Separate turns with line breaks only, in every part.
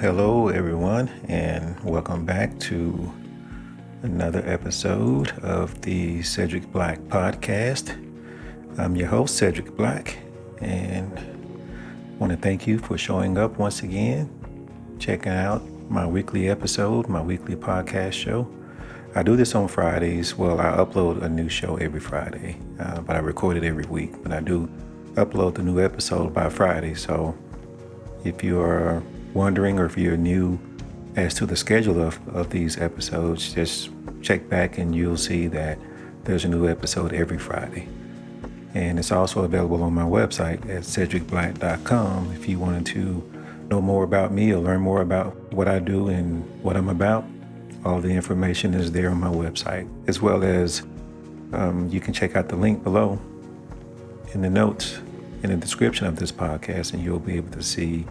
Hello, everyone, and welcome back to another episode of the Cedric Black podcast. I'm your host, Cedric Black, and want to thank you for showing up once again, checking out my weekly episode, my weekly podcast show. I do this on Fridays. Well, I upload a new show every Friday, but I record it every week. But I do upload the new episode by Friday, so if you are wondering or if you're new as to the schedule of these episodes, just check back and you'll see that there's a new episode every Friday. And it's also available on my website at cedricblack.com if you wanted to know more about me or learn more about what I do and what I'm about. All the information is there on my website, as well as you can check out the link below in the notes in the description of this podcast, and you'll be able to see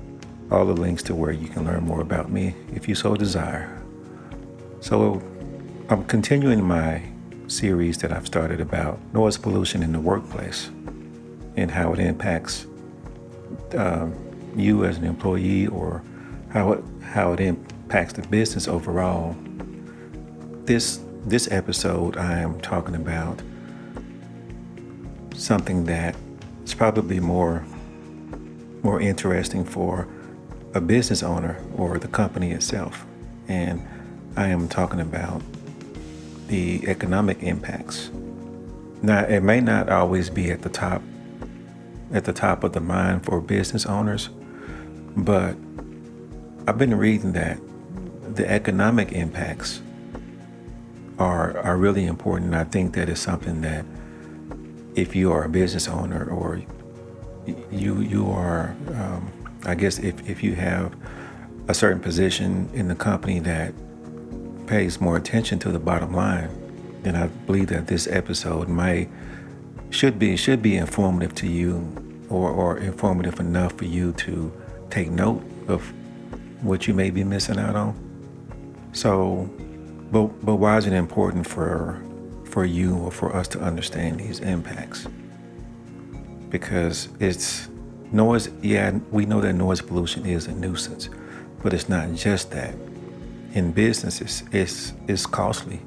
all the links to where you can learn more about me if you so desire. So I'm continuing my series that I've started about noise pollution in the workplace and how it impacts you as an employee, or how it impacts the business overall. This episode, I am talking about something that is probably more interesting for a business owner or the company itself. And I am talking about the economic impacts. Now, it may not always be at the top of the mind for business owners, but I've been reading that the economic impacts are really important. I think that is something that if you are a business owner, or you are, I guess if you have a certain position in the company that pays more attention to the bottom line, then I believe that this episode should be informative to you, or informative enough for you to take note of what you may be missing out on. So, but why is it important for you or for us to understand these impacts? Because it's noise. Yeah, we know that noise pollution is a nuisance, but it's not just that. In businesses, it's costly,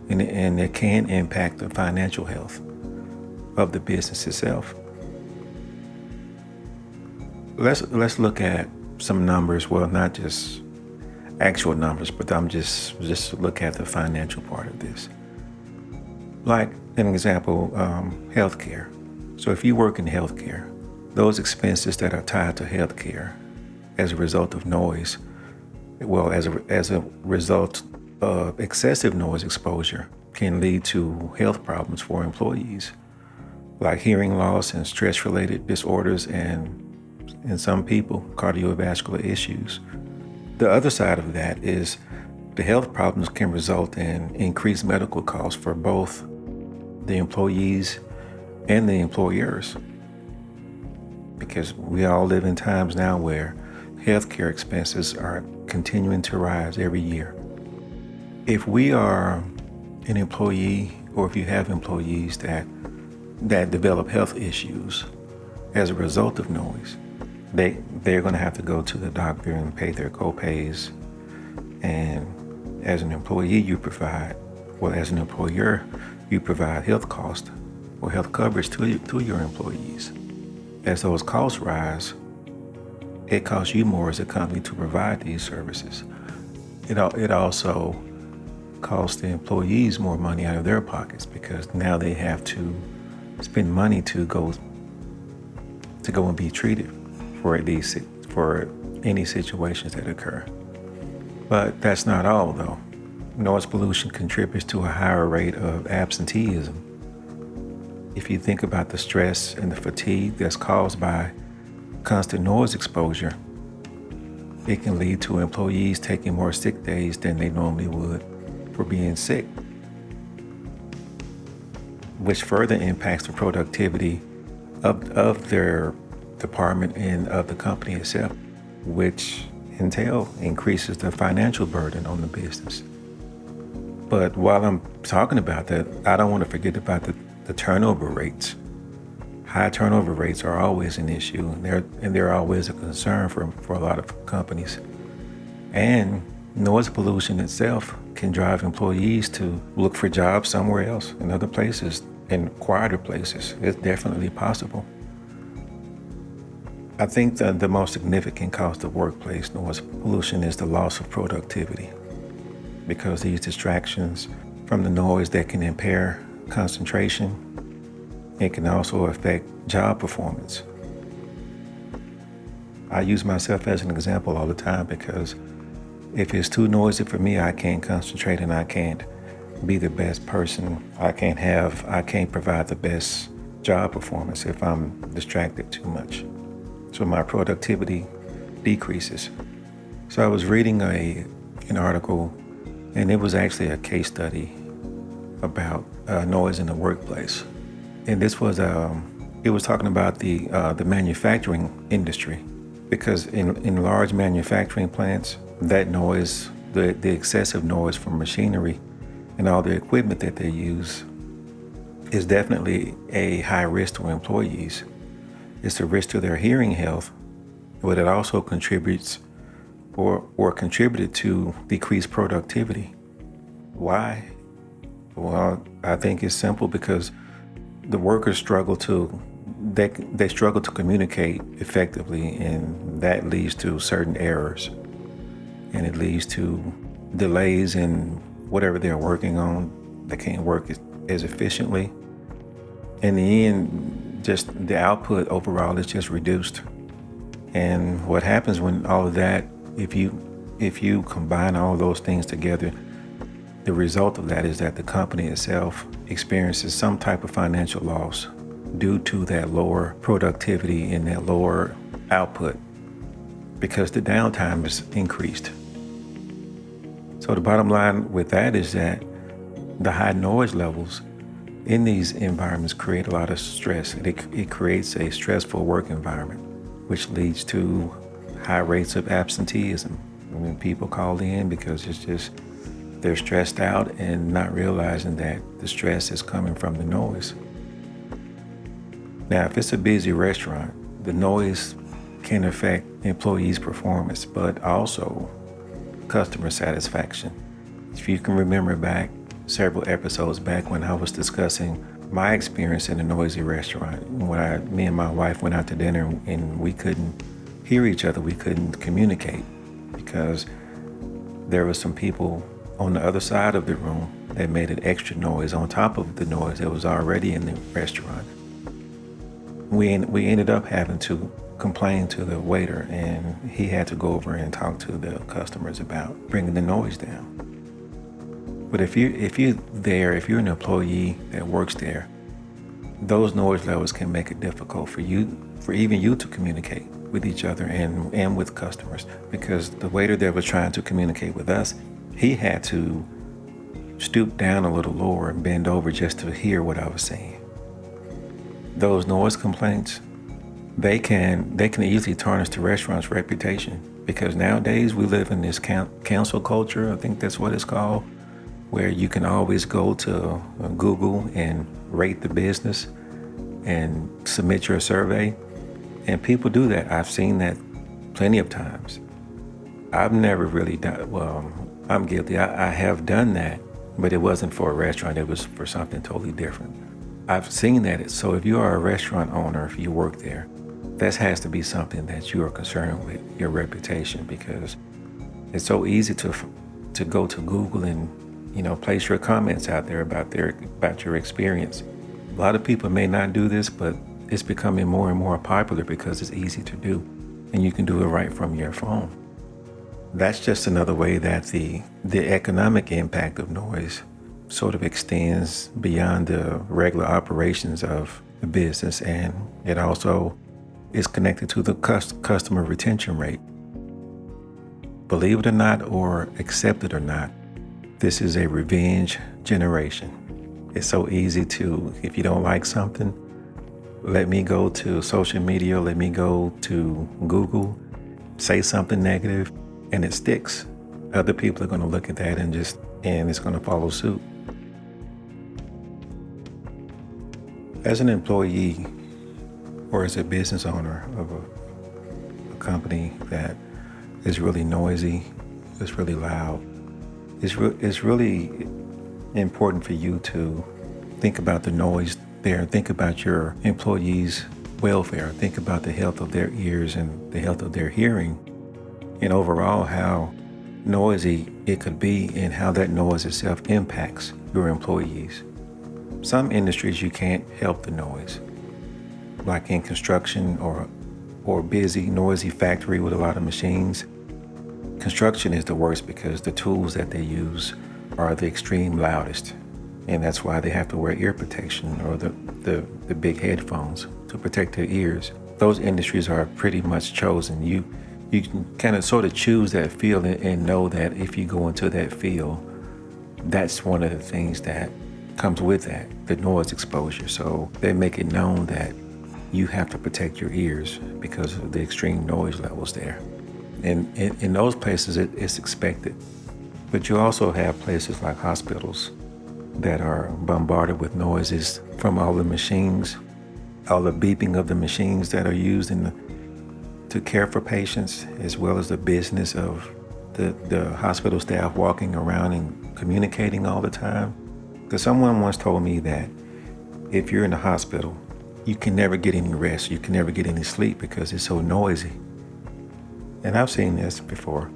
and it can impact the financial health of the business itself. Let's look at some numbers. Well, not just actual numbers, but I'm just look at the financial part of this. Like an example, healthcare. So if you work in healthcare, those expenses that are tied to healthcare as a result of noise, well, as a result of excessive noise exposure, can lead to health problems for employees, like hearing loss and stress-related disorders, and in some people, cardiovascular issues. The other side of that is the health problems can result in increased medical costs for both the employees and the employers, because we all live in times now where healthcare expenses are continuing to rise every year. If we are an employee, or if you have employees that develop health issues as a result of noise, they're going to have to go to the doctor and pay their co-pays. And as an employee, as an employer, you provide health costs or health coverage to your employees. As those costs rise, it costs you more as a company to provide these services. It also costs the employees more money out of their pockets, because now they have to spend money to go and be treated for any situations that occur. But that's not all, though. Noise pollution contributes to a higher rate of absenteeism. If you think about the stress and the fatigue that's caused by constant noise exposure, it can lead to employees taking more sick days than they normally would for being sick, which further impacts the productivity of their department and of the company itself, which increases the financial burden on the business. But while I'm talking about that, I don't want to forget about the turnover rates. High turnover rates are always an issue, and they're always a concern for a lot of companies. And noise pollution itself can drive employees to look for jobs somewhere else, in other places, in quieter places. It's definitely possible. I think that the most significant cost of workplace noise pollution is the loss of productivity, because these distractions from the noise that can impair concentration, it can also affect job performance. I use myself as an example all the time, because if it's too noisy for me, I can't concentrate and I can't be the best person. I can't provide the best job performance if I'm distracted too much. So my productivity decreases. So I was reading an article, and it was actually a case study about noise in the workplace. And this was it was talking about the manufacturing industry, because in large manufacturing plants, that noise, the excessive noise from machinery and all the equipment that they use is definitely a high risk to employees. It's a risk to their hearing health, but it also contributes or contributed to decreased productivity. Why? Well, I think it's simple, because the workers struggle to communicate effectively, and that leads to certain errors, and it leads to delays in whatever they're working on. They can't work as efficiently. In the end, just the output overall is just reduced. And what happens when all of that, if you combine all of those things together, the result of that is that the company itself experiences some type of financial loss due to that lower productivity and that lower output, because the downtime is increased. So the bottom line with that is that the high noise levels in these environments create a lot of stress. It creates a stressful work environment, which leads to high rates of absenteeism. When people call in because they're stressed out and not realizing that the stress is coming from the noise. Now, if it's a busy restaurant, the noise can affect employees' performance, but also customer satisfaction. If you can remember back several episodes back when I was discussing my experience in a noisy restaurant, when me and my wife went out to dinner and we couldn't hear each other, we couldn't communicate, because there were some people on the other side of the room that made an extra noise on top of the noise that was already in the restaurant. We ended up having to complain to the waiter, and he had to go over and talk to the customers about bringing the noise down. But if you're an employee that works there, those noise levels can make it difficult for even you to communicate with each other and with customers, because the waiter that was trying to communicate with us, he had to stoop down a little lower and bend over just to hear what I was saying. Those noise complaints, they can easily tarnish the restaurant's reputation, because nowadays we live in this cancel culture, I think that's what it's called, where you can always go to Google and rate the business and submit your survey. And people do that. I've seen that plenty of times. I've never really done, well, I'm guilty. I have done that, but it wasn't for a restaurant. It was for something totally different. I've seen that. So if you are a restaurant owner, if you work there, that has to be something that you are concerned with, your reputation, because it's so easy to go to Google and place your comments out there about your experience. A lot of people may not do this, but it's becoming more and more popular because it's easy to do, and you can do it right from your phone. That's just another way that the economic impact of noise sort of extends beyond the regular operations of the business, and it also is connected to the customer retention rate. Believe it or not, or accept it or not, this is a revenge generation. It's so easy to, if you don't like something, let me go to social media, let me go to Google, say something negative, and it sticks. Other people are going to look at that and it's going to follow suit. As an employee or as a business owner of a company that is really noisy it's really loud. It's really important for you to think about the noise there. Think about your employees' welfare. Think about the health of their ears and the health of their hearing, and overall how noisy it could be and how that noise itself impacts your employees. Some industries you can't help the noise, like in construction or busy, noisy factory with a lot of machines. Construction is the worst because the tools that they use are the extreme loudest, and that's why they have to wear ear protection or the big headphones to protect their ears. Those industries are pretty much chosen. You can kind of sort of choose that field and know that if you go into that field, that's one of the things that comes with that, the noise exposure. So they make it known that you have to protect your ears because of the extreme noise levels there. And in those places, it's expected. But you also have places like hospitals that are bombarded with noises from all the machines, all the beeping of the machines that are used to care for patients, as well as the business of the hospital staff walking around and communicating all the time. Because someone once told me that if you're in the hospital, you can never get any rest, you can never get any sleep because it's so noisy. And I've seen this before.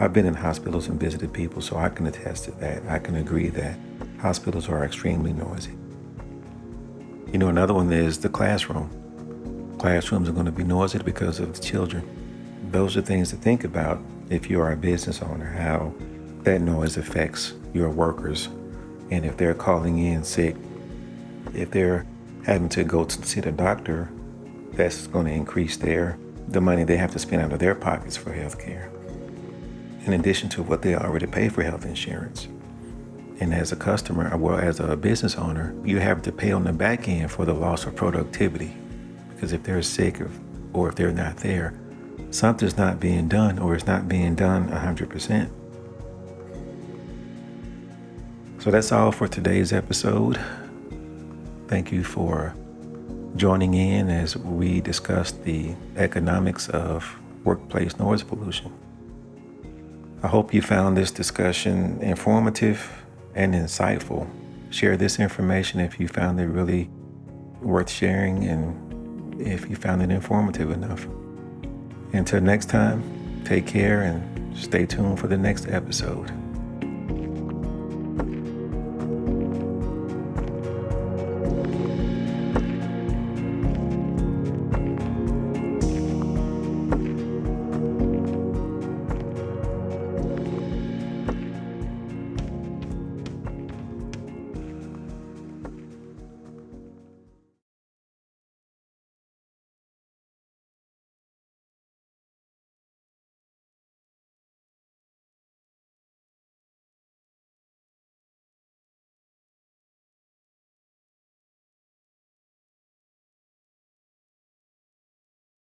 I've been in hospitals and visited people, so I can attest to that. I can agree that hospitals are extremely noisy. You know, another one is the classroom. Classrooms are going to be noisy because of the children. Those are things to think about if you are a business owner, how that noise affects your workers. And if they're calling in sick, if they're having to go to see the doctor, that's going to increase the money they have to spend out of their pockets for health care, in addition to what they already pay for health insurance. And as a customer, well, as a business owner, you have to pay on the back end for the loss of productivity. Because if they're sick or if they're not there, something's not being done, or it's not being done 100%. So that's all for today's episode. Thank you for joining in as we discuss the economics of workplace noise pollution. I hope you found this discussion informative and insightful. Share this information if you found it really worth sharing and if you found it informative enough. Until next time, take care and stay tuned for the next episode.